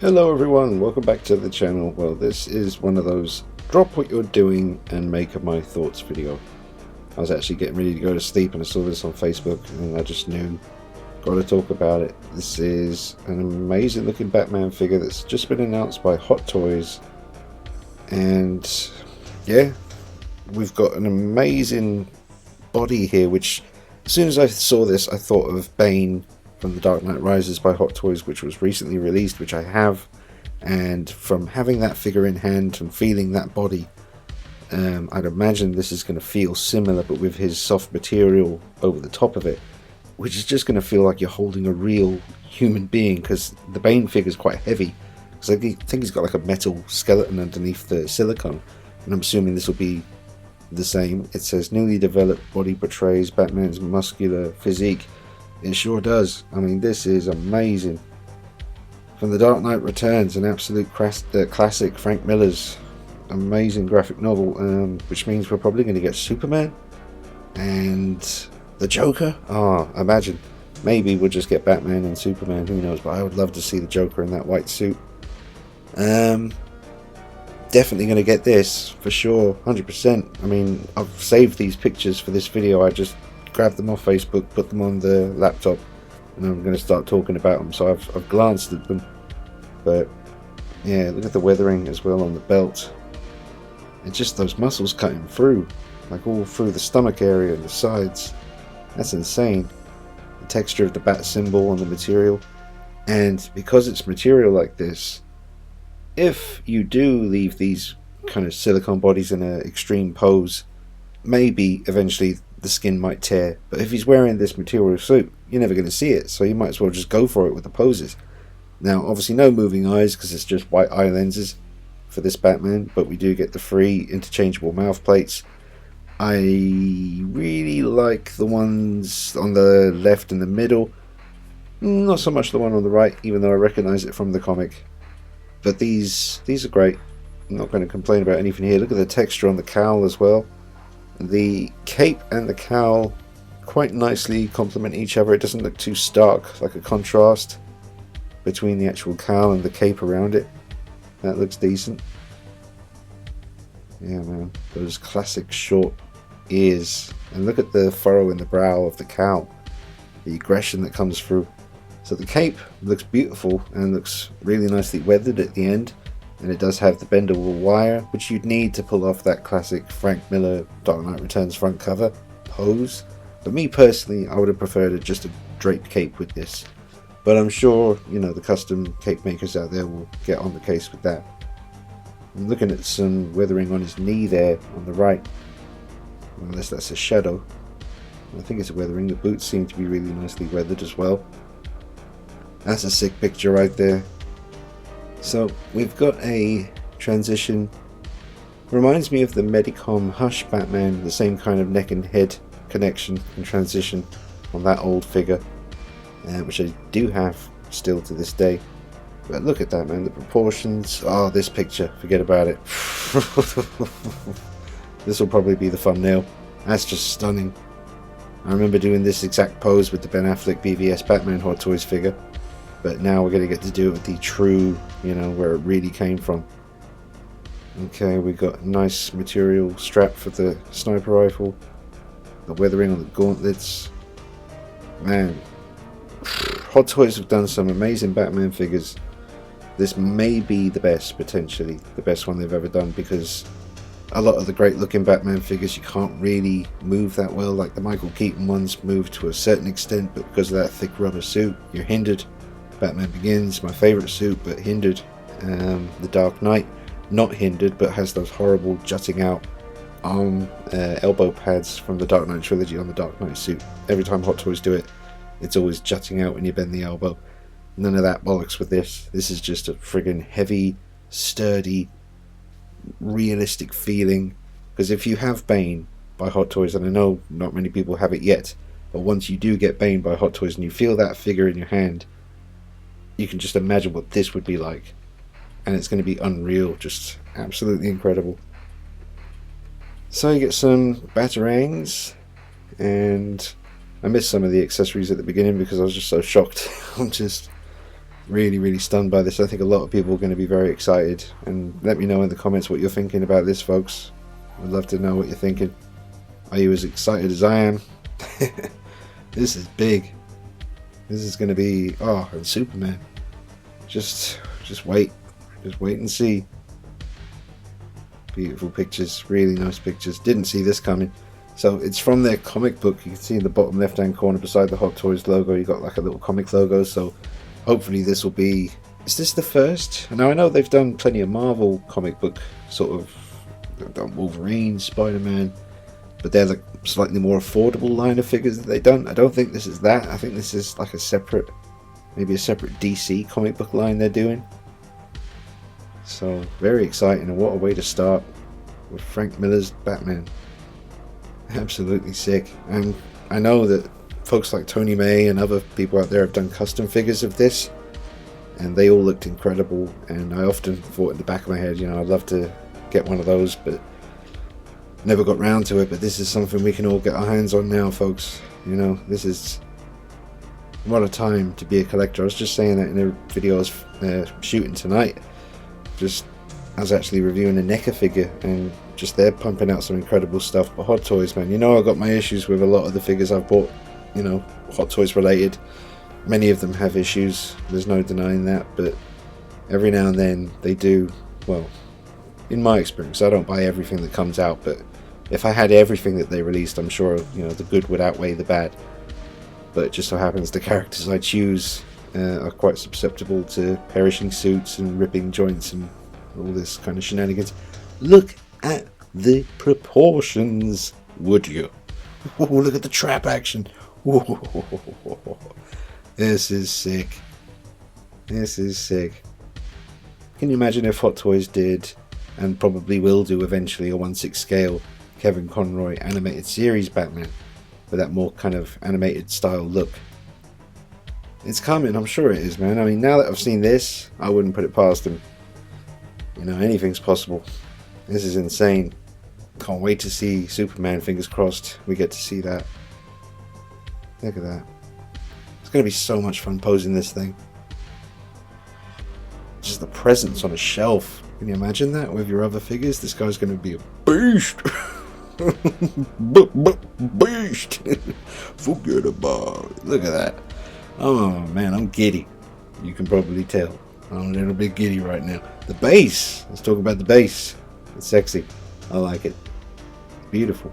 Hello everyone, welcome back to the channel. Well, this is one of those drop what you're doing and make my thoughts video. I was actually getting ready to go to sleep and I saw this on Facebook and I just knew, got to talk about it. This is an amazing looking Batman figure that's just been announced by Hot Toys, and yeah, we've got an amazing body here, which as soon as I saw this I thought of Bane from The Dark Knight Rises by Hot Toys, which was recently released, which I have, and from having that figure in hand and feeling that body, I'd imagine this is going to feel similar, but with his soft material over the top of it, which is just going to feel like you're holding a real human being, because the Bane figure is quite heavy, because I think he's got like a metal skeleton underneath the silicone, and I'm assuming this will be the same. It says newly developed body portrays Batman's muscular physique. It sure does. I mean, this is amazing. From The Dark Knight Returns, an absolute classic, Frank Miller's amazing graphic novel, which means we're probably going to get Superman and the Joker. Imagine. Maybe we'll just get Batman and Superman, who knows, but I would love to see the Joker in that white suit. Definitely going to get this, for sure, 100%. I mean, I've saved these pictures for this video. I just grabbed them off Facebook, put them on the laptop, and I'm going to start talking about them. So I've glanced at them, but yeah, look at the weathering as well on the belt, and just those muscles cutting through, like all through the stomach area and the sides. That's insane. The texture of the bat symbol on the material, and because it's material like this, if you do leave these kind of silicone bodies in an extreme pose, maybe eventually the skin might tear, but if he's wearing this material suit, you're never going to see it, so you might as well just go for it with the poses. Now, obviously no moving eyes, because it's just white eye lenses for this Batman, but we do get the free interchangeable mouth plates. I really like the ones on the left and the middle, not so much the one on the right, even though I recognize it from the comic, but these are great. I'm not going to complain about anything here. Look at the texture on the cowl as well. The cape and the cowl quite nicely complement each other. It doesn't look too stark, like a contrast between the actual cowl and the cape around it. That looks decent. Yeah, man, those classic short ears, and look at the furrow in the brow of the cowl, the aggression that comes through. So the cape looks beautiful and looks really nicely weathered at the end. And it does have the bendable wire, which you'd need to pull off that classic Frank Miller Dark Knight Returns front cover pose. But me personally, I would have preferred just a draped cape with this. But I'm sure, you know, the custom cape makers out there will get on the case with that. I'm looking at some weathering on his knee there on the right, unless that's a shadow. I think it's weathering. The boots seem to be really nicely weathered as well. That's a sick picture right there. So we've got a transition, reminds me of the Medicom Hush Batman, the same kind of neck and head connection and transition on that old figure, which I do have still to this day. But look at that, man, the proportions. Oh, this picture, forget about it. This will probably be the thumbnail. That's just stunning. I remember doing this exact pose with the Ben Affleck BVS Batman Hot Toys figure. But now we're going to get to do it with the true, you know, where it really came from. Okay, we got a nice material strap for the sniper rifle. The weathering on the gauntlets. Man, Hot Toys have done some amazing Batman figures. This may be the best, potentially. The best one they've ever done, because a lot of the great looking Batman figures you can't really move that well. Like the Michael Keaton ones move to a certain extent, but because of that thick rubber suit, you're hindered. Batman Begins, my favourite suit, but hindered. The Dark Knight, not hindered, but has those horrible jutting out arm elbow pads from the Dark Knight trilogy on the Dark Knight suit. Every time Hot Toys do it, it's always jutting out when you bend the elbow. None of that bollocks with this. This is just a friggin' heavy, sturdy, realistic feeling. Because if you have Bane by Hot Toys, and I know not many people have it yet, but once you do get Bane by Hot Toys and you feel that figure in your hand, you can just imagine what this would be like, and it's going to be unreal, just absolutely incredible. So you get some batarangs, and I missed some of the accessories at the beginning because I was just so shocked. I'm just Really, really stunned by this. I think a lot of people are going to be very excited. And let me know in the comments what you're thinking about this, folks. I'd love to know what you're thinking. Are you as excited as I am? This is big. This is going to be... Oh, and Superman. Just wait. Just wait and see. Beautiful pictures. Really nice pictures. Didn't see this coming. So it's from their comic book. You can see in the bottom left hand corner beside the Hot Toys logo, you got like a little comic logo. So hopefully this will be... Is this the first? Now I know they've done plenty of Marvel comic book sort of... They've done Wolverine, Spider-Man, but they're like slightly more affordable line of figures that they've done. I don't think this is that. I think this is like a separate, maybe a separate DC comic book line they're doing. So very exciting, and what a way to start with Frank Miller's Batman. Absolutely sick. And I know that folks like Tony May and other people out there have done custom figures of this, and they all looked incredible. And I often thought in the back of my head, you know, I'd love to get one of those, but never got round to it. But this is something we can all get our hands on now, folks. You know, this is what a time to be a collector. I was just saying that in a video I was shooting tonight. I was actually reviewing a NECA figure, and just they're pumping out some incredible stuff. But Hot Toys, man, you know, I've got my issues with a lot of the figures I've bought, you know, Hot Toys related. Many of them have issues, there's no denying that, but every now and then they do. Well, in my experience, I don't buy everything that comes out, but if I had everything that they released, I'm sure, you know, the good would outweigh the bad. But it just so happens the characters I choose are quite susceptible to perishing suits and ripping joints and all this kind of shenanigans. Look at the proportions, would you? Oh, look at the trap action. Oh, this is sick. This is sick. Can you imagine if Hot Toys did, and probably will do eventually, a 1/6 scale Kevin Conroy animated series Batman with that more kind of animated style look? It's coming, I'm sure it is, man. I mean, now that I've seen this, I wouldn't put it past them. You know, anything's possible. This is insane. Can't wait to see Superman, fingers crossed we get to see that. Look at that. It's going to be so much fun posing this thing. Just the presence on a shelf. Can you imagine that with your other figures? This guy's going to be a beast. Beast. Forget about it. Look at that. Oh man, I'm giddy. You can probably tell. I'm a little bit giddy right now. The base. Let's talk about the base. It's sexy. I like it. Beautiful.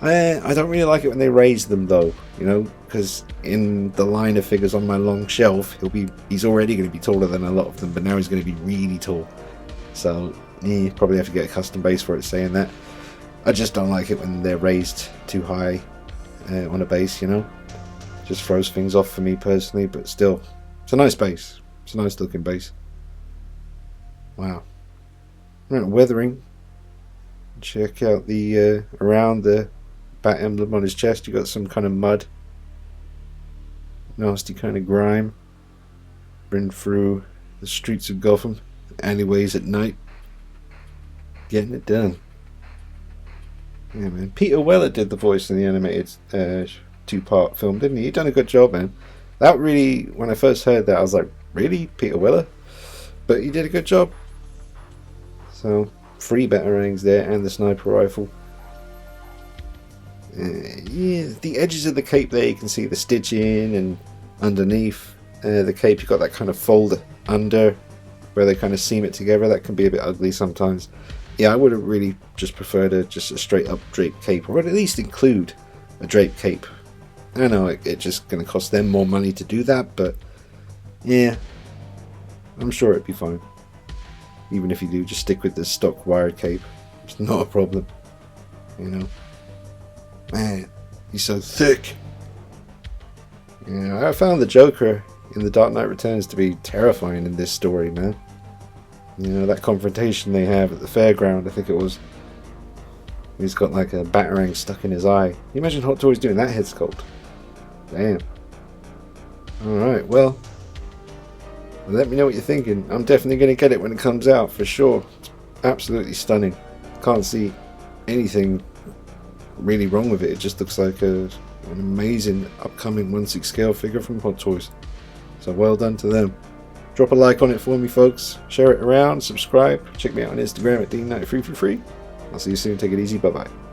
I don't really like it when they raise them though, you know, because in the line of figures on my long shelf, he's already going to be taller than a lot of them, but now he's going to be really tall. So you probably have to get a custom base for it saying that. I just don't like it when they're raised too high on a base, you know. Just throws things off for me personally, but still, it's a nice base. It's a nice looking base. Wow. Right, weathering. Check out the around the bat emblem on his chest. You got some kind of mud, nasty kind of grime, running through the streets of Gotham, alleyways at night, getting it done. Yeah, man. Peter Weller did the voice in the animated two-part film, didn't he? He done a good job, man. That really, when I first heard that, I was like, really, Peter Weller? But he did a good job. So 3 batarangs there and the sniper rifle. Yeah, the edges of the cape there, you can see the stitching, and underneath the cape you've got that kind of fold under where they kind of seam it together. That can be a bit ugly sometimes. Yeah, I would have really just preferred just a straight up draped cape, or at least include a draped cape. I know it's just going to cost them more money to do that, but yeah, I'm sure it'd be fine. Even if you do just stick with the stock wired cape, it's not a problem, you know. Man, he's so thick. Yeah, I found the Joker in The Dark Knight Returns to be terrifying in this story, man. You know, that confrontation they have at the fairground, I think it was. He's got like a batarang stuck in his eye. Can you imagine Hot Toys doing that head sculpt? Damn. Alright, well, let me know what you're thinking. I'm definitely going to get it when it comes out, for sure. It's absolutely stunning. Can't see anything really wrong with it. It just looks like an amazing upcoming 1/6 scale figure from Hot Toys. So well done to them. Drop a like on it for me, folks. Share it around, subscribe. Check me out on Instagram at Dean93 for free. I'll see you soon. Take it easy. Bye-bye.